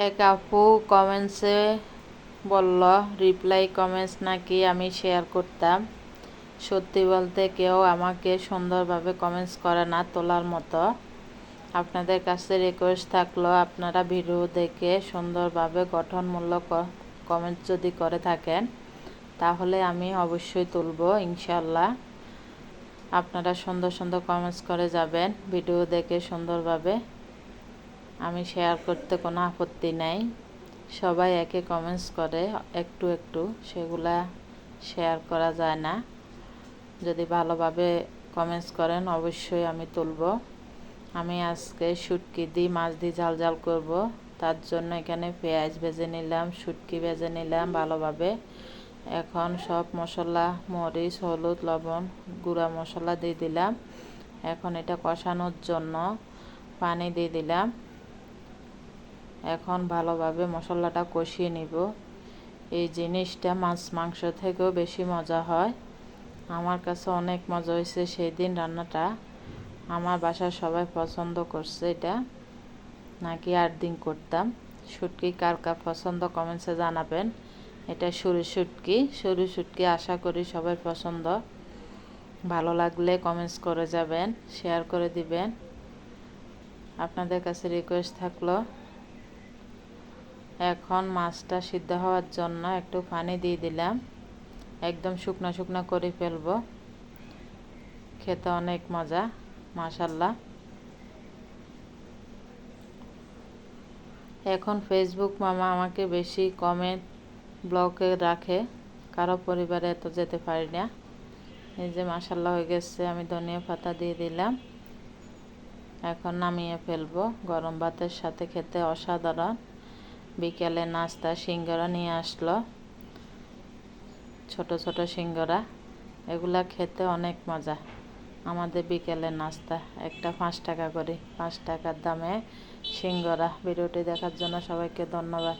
এক আপু কমেন্টসে বলল রিপ্লাই কমেন্টস নাকি আমি শেয়ার করতাম। সত্যি বলতে কেউ আমাকে সুন্দরভাবে কমেন্টস করে না তোলার মতো। আপনাদের কাছে রিকোয়েস্ট থাকলো আপনারা ভিডিও দেখে সুন্দরভাবে গঠনমূলক কমেন্টস যদি করে থাকেন তাহলে আমি অবশ্যই তুলব ইনশাল্লাহ। আপনারা সুন্দর সুন্দর কমেন্টস করে যাবেন ভিডিও দেখে সুন্দরভাবে। আমি শেয়ার করতে কোনো আপত্তি নাই। সবাই একে কমেন্টস করে একটু একটু, সেগুলা শেয়ার করা যায় না। যদি ভালোভাবে কমেন্টস করেন অবশ্যই আমি তুলব। আমি আজকে শুটকি দিয়ে মাছ দিয়ে ঝাল ঝাল করব। তার জন্য এখানে পেঁয়াজ ভেজে নিলাম, শুটকি ভেজে নিলাম ভালোভাবে। এখন সব মশলা মরিচ হলুদ লবণ গুঁড়া মশলা দিয়ে দিলাম। এখন এটা কষানোর জন্য পানি দিয়ে দিলাম। এখন ভালোভাবে মশলাটা কষিয়ে নিব। এই জিনিসটা মাছ মাংস থেকেও বেশি মজা হয়। আমার কাছে অনেক মজা হয়েছে সেই দিন রান্নাটা। আমার বাসার সবাই পছন্দ করছে এটা, নাকি 8 দিন করতাম। শুটকি কার কার পছন্দ কমেন্টসে জানাবেন। এটা সরু শুটকি আশা করি সবাই পছন্দ। ভালো লাগলে কমেন্টস করে যাবেন, শেয়ার করে দিবেন। আপনাদের কাছে রিকোয়েস্ট থাকলো এখন মাছটা সিদ্ধ হওয়ার জন্য একটু পানি দিয়ে দিলাম। একদম শুকনো শুকনো করে ফেলবো। খেতে অনেক মজা মাশাআল্লাহ। এখন ফেসবুক মামা আমাকে বেশি কমেন্ট ব্লকে রাখে, কারো পরিবারে এত যেতে পারি না। এই যে মাশাআল্লাহ হয়ে গেছে, আমি ধনিয়া পাতা দিয়ে দিলাম। এখন নামিয়ে ফেলবো। গরম ভাতের সাথে খেতে অসাধারণ। বিকেলে নাস্তা সিঙ্গারা নিয়ে আসলো, ছোট ছোট সিঙ্গারা। এগুলা খেতে অনেক মজা। আমাদের বিকেলের নাস্তা একটা 5 টাকা করে, 5 টাকার দামে সিঙ্গারা। ভিডিওটি দেখার জন্য সবাইকে ধন্যবাদ।